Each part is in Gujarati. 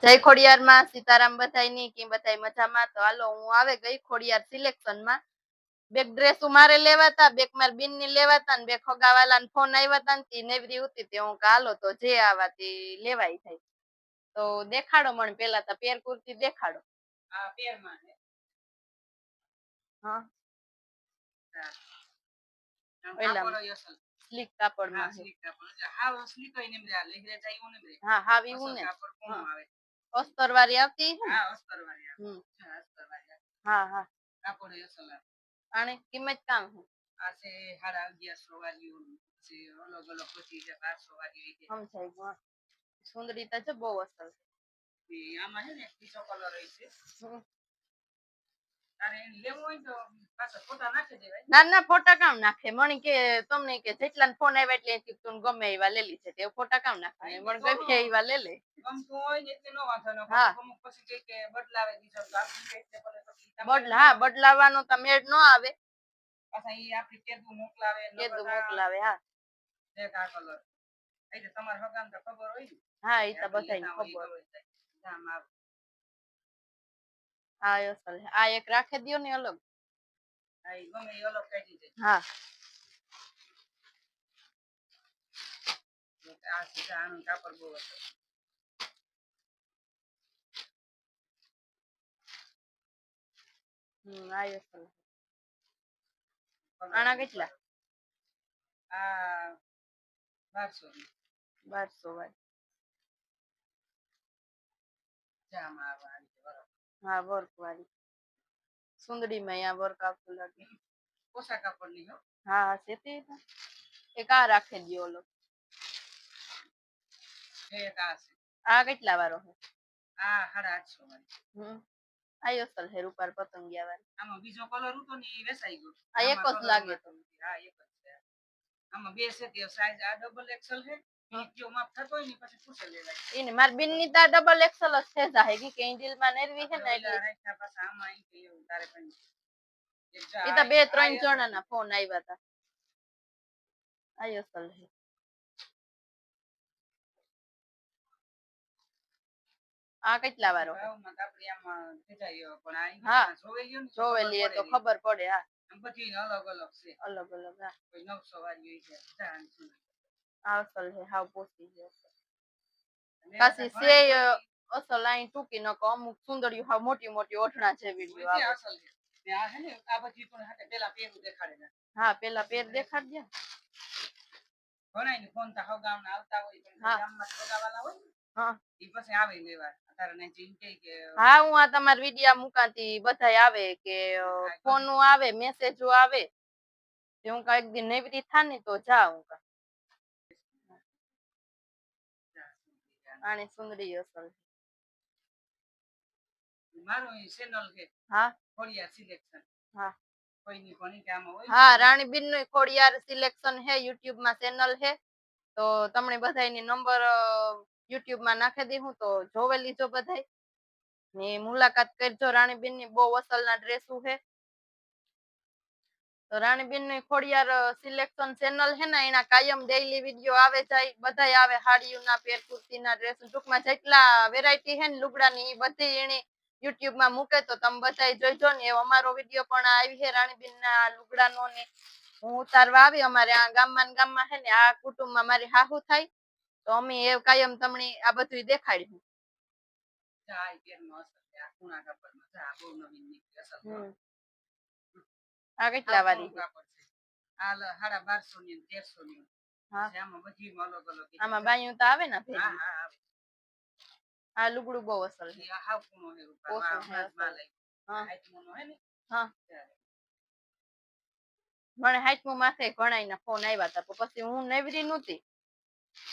જય ખોડિયાર માં સીતારામ બધાયની કે બધાય મજામાં. તો હાલો હું આવે ગઈ ખોડિયાર સિલેક્શન માં. બેક ડ્રેસ મારે લેવાતા, બેક માર બેન ની લેવાતા ને બે ખગાવાલા ને ફોન આવ્યા તા નેવરી ઉતી તે હું હાલો તો જે આવાતી લેવાય જાય. તો દેખાડો મને પેલા તો પેર કુર્તી દેખાડો. આ પેર માં છે. હા સ્લીક કાપડ માં સ્લીક કાપડ હાવ સ્લીક હોય ને એમ લેગરે જાય એવું ને હા હાવ એવું ને કાપડ કોમ આવે અસ્તર વાળી આવતી છે. હા અસ્તર વાળી આવે અસ્તર વાળી હા હા કાપડ અસલ આવે આને કિંમત કામ છે આ છે 1150 વાળી છે અલગ અલગ પછી છે 1200 વાળી છે સમજાય ગયો સુંદરી તો છે બહુ અસલ છે આમાં છે ને બીજો કલર હોય છે અરે લેવું હોય તો પાછા ફોટા નાખી દેવાય ના ના ફોટા કામ નાખે મને કે તમને કે જેટલા ફોન આવ્યા એટલે તું ગમે એવા લેલી છે તે ફોટા કામ નાખે મને ગમે એવા લે લે ગમતું હોય ને એટલે નો વાંધો ન અમુક પછી કે બદલાવે દીધો તો આપણે બદલા હા બદલાવાનો તો મેળ નો આવે પાછા ઈ આપણી કેદું મોકલાવે હા એક આ કલર એટલે તમાર હગામ તો ખબર હોય ને હા ઈ તો બધાને ખબર હોય જામ આવે હા અસલ આ એક રાખી દયો ને અલગ હા ઈ ગમે ઈ અલગ કાઢી દે હા આ સીધાનું કાપડ બહુ અસલ આયો અસલ આના કેટલા આ 1200 વાળી જામ આવવાની હા વર્ક વાળી સુંદડી માં અહીંયા વર્ક આવતું લાગે ઓછા કાપડ ની હો હા સેતી એક આ રાખી દયો ઓલો એક આ કેટલા વાળો છે આ 850 વાળી આયો અસલ હે રૂપાર પતંગિયા વાળી આમાં બીજો કલર હતો ને ઈ વેસાઈ ગયો આ એક જ લાગે તો હા એક જ છે આમાં બે છે તે સાઈઝ આ ડબલ એક્સેલ છે જો માપ થતો હોય ને પછી પૂછે લેવાય ઈને માર બેન ની તા ડબલ એક્સેલ જ છે જાહેગી કે એન્જિલ માં નેરવી છે ને એટલે રાખ્યા પાછા આમાં ઈ કે એવું તારે પણ ઈ તો બે ત્રણ જણાના ફોન આવ્યા હતા આયો અસલ હે આ કેટલા વાળો આપણે આમાં ભેજાયો પણ આ જોવેલી તો ખબર પડે હા બધી અલગ અલગ છે અલગ અલગ હા કોઈ 900 વાળી છે આ અસલ છે હાવ પોચી છે પાછી છે અસલ લાઈન ટૂંકી ન અમુક સુંદરીઓ હાવ મોટી મોટી ઓઠણા જેવી આવે અસલ છે આ હે ને આ બધી પણ હાથે પેલા પેરું દેખાડે હા પેલા પેર દેખાડજે ઘણાય ને ફોન તો હાવ ગામના આવતા હોય પણ ગામમાં સગાવાલા હોય ને હા ઈ પછી આવે લેવા તારને ચીંકે કે હા હું આ તમાર વિડિયા મુકાતી બધાય આવે કે ફોન નું આવે મેસેજો આવે કે હું કાઈક દી નેવરી થાને તો જાઉં આને સુંદરી અસલ મારો ચેનલ છે હા ખોડિયાર સિલેક્શન હા કોઈની કોની કામ હોય હા રાણીબેન નું ખોડિયાર સિલેક્શન હે YouTube માં ચેનલ હે તો તમને બધાયની નંબર YouTube માં નાખી દી હું તો જોવે લીજો બધાય ને મુલાકાત કરજો રાણીબેન ની બહુ અસલના ડ્રેસો છે તો રાણીબેન ની ખોડિયાર સિલેક્શન ચેનલ હે ને એના કાયમ ડેઈલી વિડિયો આવે જાય બધાય આવે હાડીઓના પેર કુર્તીના ડ્રેસ ટૂંકમાં જેટલા વેરાયટી હે ને લુગડાની ઈ બધી એની YouTube માં મૂકે તો તમે બધાય જોઈજો ને એવો અમારો વિડિયો પણ આવી છે રાણીબેન ના લુગડાનો ને હું ઉતારવા આવી અમારે આ ગામમાં હે ને આ કુટુંબમાં મારી હાહુ થાય તો અમે એ કાયમ તમને આ બધું દેખાડ્યું આ કેટલા વાળી આ 1250 ની 1300 ની આમાં બધી અલગ અલગ આમાં બાયું તો આવે ને હા હા આવે આ લુગડું બહુ અસલ છે આ હાવ પૂનો હે હા હાઈટમો હે ને હા મને હાઈટમો માથે ઘણાયના ફોન આવ્યા હતા પછી હું નેવરી નહોતી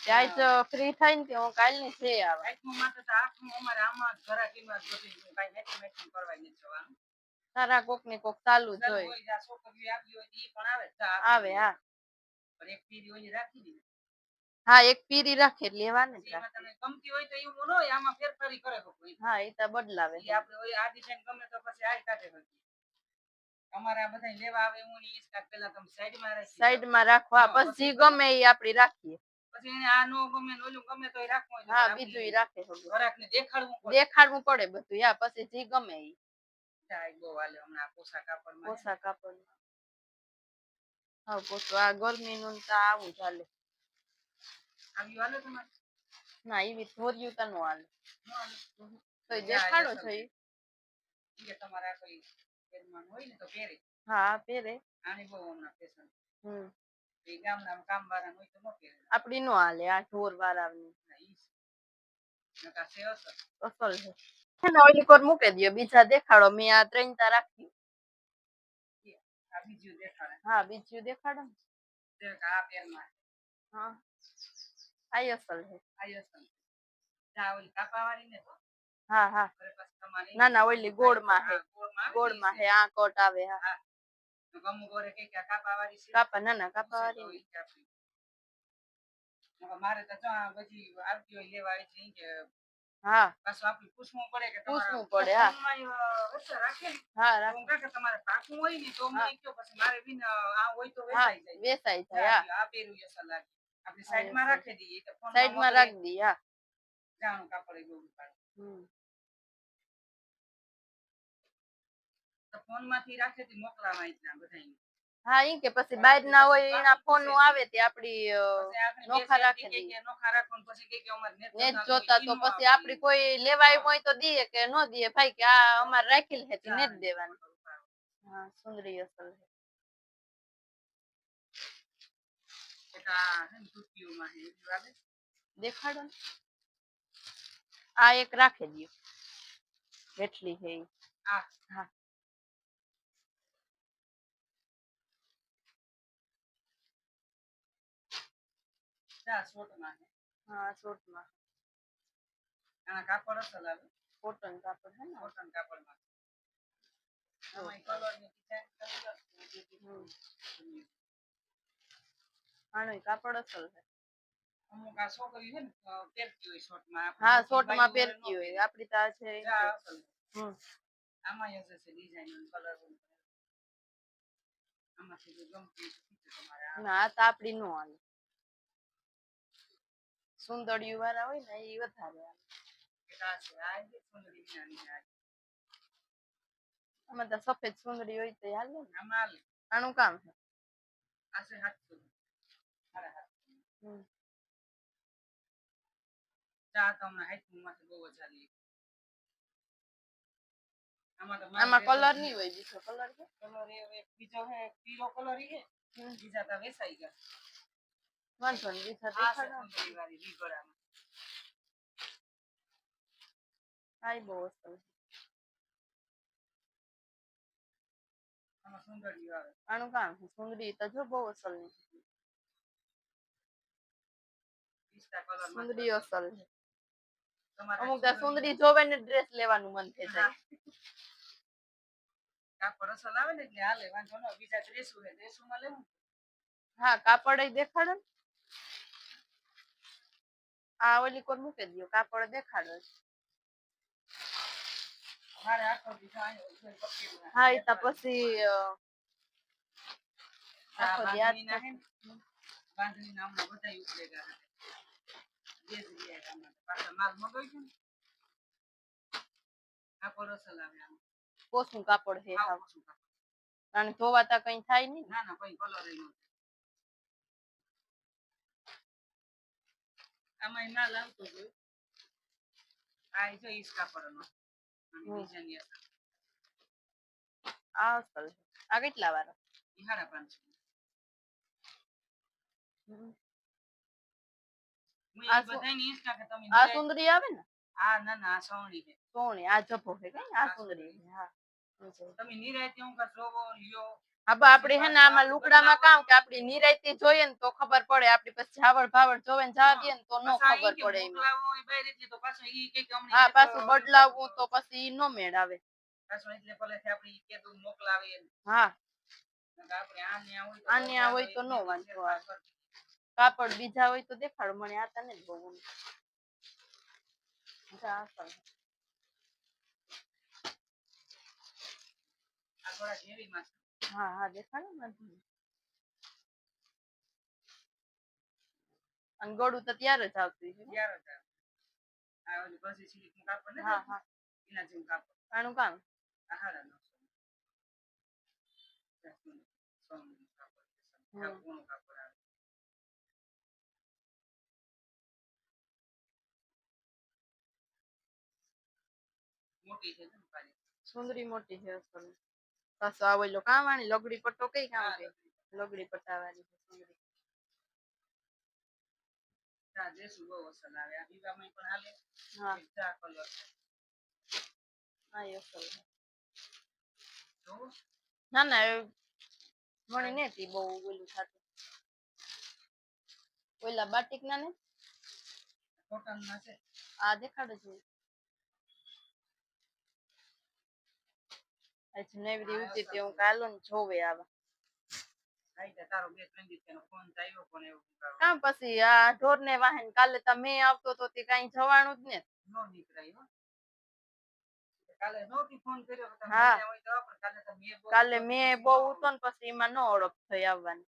ત્યાં ફ્રી થઈને કે હું કાલની છે આવે હાઈટમો માથે તો આખું અમારે આમાં ઘરાકીમાં બધી કાઈ હેઠું કરવા નથી જવાનું તારા કોક ને કોક ચાલુ જ હોય છોકરીઓ આપી હોય ઈ પણ આવે હા પણ એક પીરી ઓલી રાખી દી હા એક પીરી રાખે લેવાને તમે ગમતી હોય તો એવું ન હોય આમાં ફેરફારી કરે હા ઈ તો બદલાવે ઈ આપણે ઓલી આ ડિઝાઇન ગમે તો પછી આ કાઢે અમારા બધા લેવા આવે હું ઈ કાઢ પેલા તમે સાઈડમાં રાખવા પછી ગમે ઈ આપડી રાખીએ પછી એને આ નો ગમે ને ઓલું ગમે તો રાખવું હોય. હા, બીજું રાખે ઘરાકને દેખાડવું પડે બધું. યા પછી જે ગમે ઈ જાય બહુ હાલે હમણાં પોશાક કાપડ હા પોતો આ ગરમીનું તો આવું ચાલે. આવી હાલે તમારે? ના એવી ધોર્યું તો નો હાલે. તો દેખાડો છો ઈ તમારા કોઈ પેરમાન હોય ને તો પહેરે. હા પહેરે. આની બહુ હમણાં ફેશન. એ ગામના કામ વાળા હોય તો નો પહેરે. આપડી નો હાલે આ ઢોર વાળાની. નકા છે અસલ છે ને ઓલી કોર મૂકે દયો બીજા દેખાડો મેં આ 3 તા રાખી. આ બીજું દેખાડે. હા બીજું દેખાડો ને. દેખ આ પેરમાં. હા આઈ અસલ છે. આઈ અસલ. જા ઓલી કાપાવાળી ને તો. હા હા ના ના ઓલી ગોળમાં હે. ગોળમાં હે આ કોટ આવે હા. ગમુ ગોરે કે કાપાવાળી છે. કાપા ના ના કાપાવાળી. મારે તો બધી આવતી હોય લેવા આવી છે કે હા પાછું આપણે પૂછવું પડે કે પૂછવું પડે હા રાખે હા હું કે તમારે પાકું હોય ને તો મને કયો પછી મારે બિન આ હોય તો વેચાઈ જાય આ પેરું અસર લાગે આપણે સાઈડમાં રાખી દઈએ તો સાઈડમાં રાખી દઈએ હા જાણું કાપડ ગયું તો ફોન માંથી રાખે થી મોકલાવા ઇતના બધાઈ હા ઈ કે પછી બહાર ના હોય એના ફોન નું આવે તે આપડી નોખા રાખે કે નોખા રાખો પછી કે અમાર નેટ જોતા તો પછી આપડી કોઈ લેવાય હોય તો દીએ કે નો દીએ ભાઈ કે આ અમાર રાખેલ હે નેટ દેવાનું હા સુંદરી અસલ આ હે ટુકીઓ માં હે વાલે દેખાડો આ એક રાખી દયો એટલી હે હા હા શોર્ટમાં હા શોર્ટમાં આના કાપડ અસલ આવે કોટન કાપડ હે ને કોટન કાપડમાં આમાં કલર ની ડિઝાઇન આનો કાપડ અસલ છે અમુક આ છોકરી હે ને પહેરતી હોય શોર્ટમાં હા શોર્ટમાં પહેરતી હોય આપડી તા છે આમાં હશે ડિઝાઇન કલર આમાંથી ગમતી ના આ તો આપડી નો હાલે સુંદડિયું વાળા હોય ને એ વધારે આમાં તો સફેદ સુંદડી હોય તો હાલે ને આનું કામ છે આસે હાથ ચા તો હમણાં હાઈટ માંથી બહુ જ હાલી આમાં કલર ની હોય બીજો કલર છે કલર એ બીજો હે પીળો કલર ઈ હે બીજા તા વેસાઈ ગયા વાંધો નહીં બીજા દેખાડો સુંદરી વાળી રીગળામાં આઈ બહુ અસલ આમાં સુંદરી આવે આનું કામ છે સુંદરી તો જો બહુ અસલ ની સુંદરી અસલ છે અમુક ત્યાં સુંદરી જોવે ને ડ્રેસ લેવાનું મન થઈ જાય કાપડ અસલ આવે ને એટલે હાલે વાંધો ન બીજા ડ્રેસું હે ડ્રેસુમાં લેવું હા કાપડ દેખાડો આ ઓલી કોર મૂકી દયો કાપડ દેખાડો હા એ તો પછી બાંધણી નામ બધા ઉપલેગા માલ મગઈ કાપડ અસલ આવે પોસું કાપડ છે અને ધોવાતા કઈ થાય નઈ ના ના કઈ કલર આમાં માલ આવતો ગયો આ જો ઈસ કાપડનો આ અસલ આ કેટલા વાળો 550 આ સુંદરી આવે ને હા ના ના આ સોણી છે સોણી આ જપો છે કે આ સુંદરી હા તમે નિરાયતી હું કા જોવો લ્યો હા આપડે હે ને આમાં લુકડામાં કામ કે આપડી નિરાયતી જોઈએ ને તો ખબર પડે આપડી પછી ઝાવડ ભાવડ જોવે ને જવા દે ને તો નો ખબર પડે હા પાછું બદલાવવું તો પછી નો મેળ આવે પાછું એટલે ભલે આપડી કેદું મોકલાવે હા આને હોય તો નો વાંધો આવે કાપડ બીજા હોય તો દેખાડો મને આ તને જ બહુ હા હા દેખાડો ને અને ગોળું તો ત્યારે જ આવતું છે. ત્યારે જ આવે. આ ઓલી બસી સિલિક નું કાપડ ને. હા હા. એના જેવું કાપડ. આનું કામ. આ હાડા નો. મોટી છે સુંદરી મોટી છે અસલ પાછો આ ઓલો કામ વાળી લગડી પટ્ટો કઈ કામ છે લગડી પટ્ટાવાળી સુંદરી તા દેસુ બહુ અસલ આવે આ દીવામાં પણ હાલે હા ચા કલર હા એ અસલ તો ના ના મને નથી બહુ ઓલું થતું ઓલા બાટિક ના ને કોટન ના છે આ દેખાડો છે અચ્છા નવી રી ઉતી તે હું કાલો ને જોવે આવા તારો બે ત્રણ દિવસનો ફોન આવ્યો પણ એવું કામ પછી આ ઢોર ને વાહન કાલે તમે આવતો તો તે કઈ જવાનું જ ને નો નીકળાય કાલે નોતી ફોન કર્યો તમે હોય તો કાલે તમે કાલે મેં બહુ ઉતો ને પછી એમાં નો ઓળખ થઈ આવવાની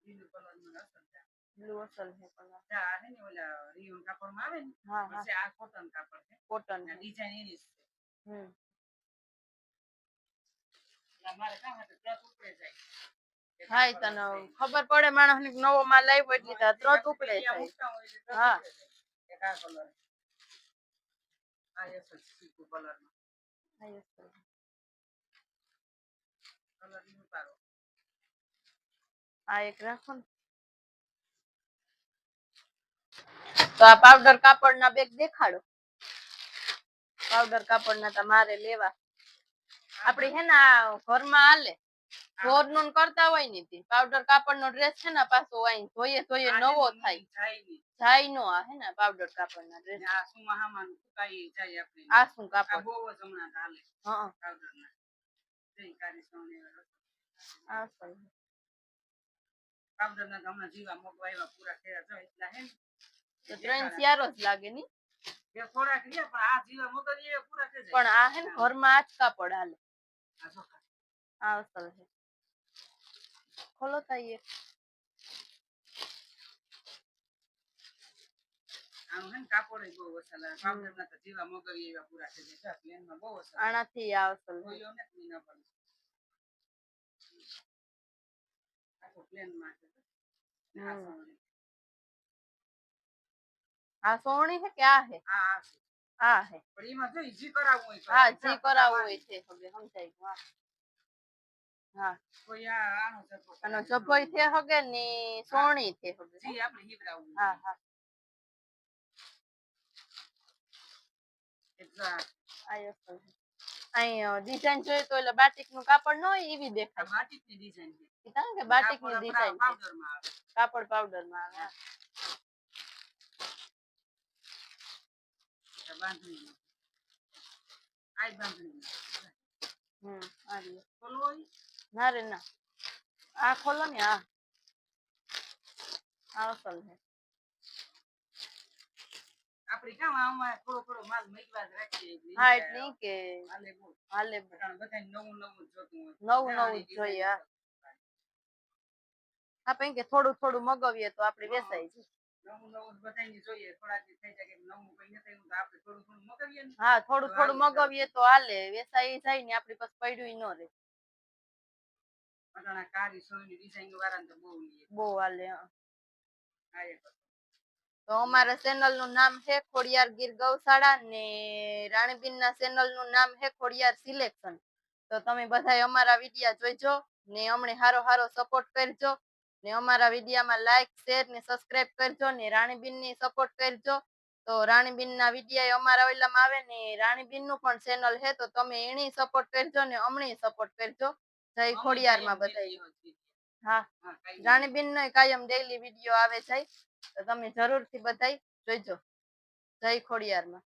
બ્લુ કલર નું અસલ છે બ્લુ અસલ છે કલર આ હે ને ઓલા રિયોન કાપડ માં આવે ને હા પછી આ કોટન કાપડ છે કોટન ડિઝાઇન એની છે મારે કામ હતું ત્રણ ઉપડે જાય હા તને ખબર પડે માણસ ને નવો માલ આવ્યો એટલે ત્રણ ઉપડે જાય હા એક આ કલર આ એક સીકુ કલર નો આ એક કલર નું ઉતારો આ એક રાખો ને તો આ પાવડર કાપડ ના બેગ દેખાડો પાવડર કાપડ ના તમારે લેવા આપડે હે ને ઘરમાં હાલે ઢોર નું કરતા હોય ને પાવડર કાપડ નો ડ્રેસ છે ને પાછો જોઈએ જોઈએ નવો થાય જાય નો આ હે ને પાવડર કાપડ ના ડ્રેસ આ શું મહામાન કઈ જાય આપણે આ શું કાપડ બહુ જ હમણાં હાલે હા પાવડર ના જઈ કારી સોની આ શું પાવડર ના હમણાં જીવા મોગવા આવ્યા પૂરા થયા જો એટલા હે તો ત્રણ ચાર જ લાગે ની એ થોડાક લે પણ આ જીવા મોગરી એ પૂરા થઈ જાય પણ આ હે ને ઘરમાં આજ કાપડ હાલે આ જો આ અસલ છે ખોલો થાય આનું હે ને કાપડ બહુ અસલ આવે પાવડર ના તો જીવા મોગરી એવા પૂરા થઈ જાય પ્લેન માં બહુ અસલ આનાથી આ અસલ જોયો ને ના પડે આ પ્લેન માં છે આ સોણી હે કે આ હે આ હે પણ એમાં જો જી કરાવવું હોય હા જી કરાવવું હોય છે સમજાય હા હા કોઈ આનો જભોય છે હગે ને સોણી છે હગે જી આપણે હીબરાવું હા હા અહીં ડિઝાઇન જોઈએ તો એટલે બાટિક નું કાપડ ન હોય એવી દેખાય બાટિક ની ડિઝાઇન છે કારણ કે બાટિક ની ડિઝાઇન પાવડર માં આવે કાપડ પાવડર માં આવે બાંધણી આઈ બાંધણી આ રે ખોલો ના રે ના આ ખોલો ને આ અસલ છે આપડી કામ આમાં થોડો થોડો માલ મેકવા જ રાખીએ હા એટલે કે હાલે બધા નવું નવું જોતું નવું નવું જોઈએ આપણે કે થોડું થોડું મગવીએ તો આપણે વેચાઈ જાય નવું નવું બધાને જોઈએ થોડા થઈ જાય કે નવું કઈ નથી તો આપણે થોડું થોડું મગવીએ હા થોડું થોડું મગવીએ તો હાલે વેચાઈ જાય ને આપણી પાસે પડ્યું ન રહે અટાણા કારી સોની ડિઝાઇન વાળા તો બહુ હાલે તો અમારા ચેનલ નું નામ છે ખોડિયાર ગીર ગૌશાળા ને રાણીબીન ના ચેનલ નું નામ છે ખોડિયાર સિલેક્શન તો તમે બધા અમારા વિડિયા જોઈજો ને અમને હારો હારો સપોર્ટ કરજો ને અમારા વિડિયામાં લાઈક શેર ને સબસ્ક્રાઇબ કરજો ને રાણીબીન ની સપોર્ટ કરજો તો રાણીબીન ના વિડિયા અમારા ઓલામાં આવે ને રાણીબીન નું પણ ચેનલ છે તો તમે એની સપોર્ટ કરજો ને અમને સપોર્ટ કરજો જય ખોડિયાર માં બધાય હા રાણીબીન નો કાયમ ડેઈલી વિડિયો આવે છે તો તમે જરૂર થી બધાય જોઈજો જય ખોડિયાર માં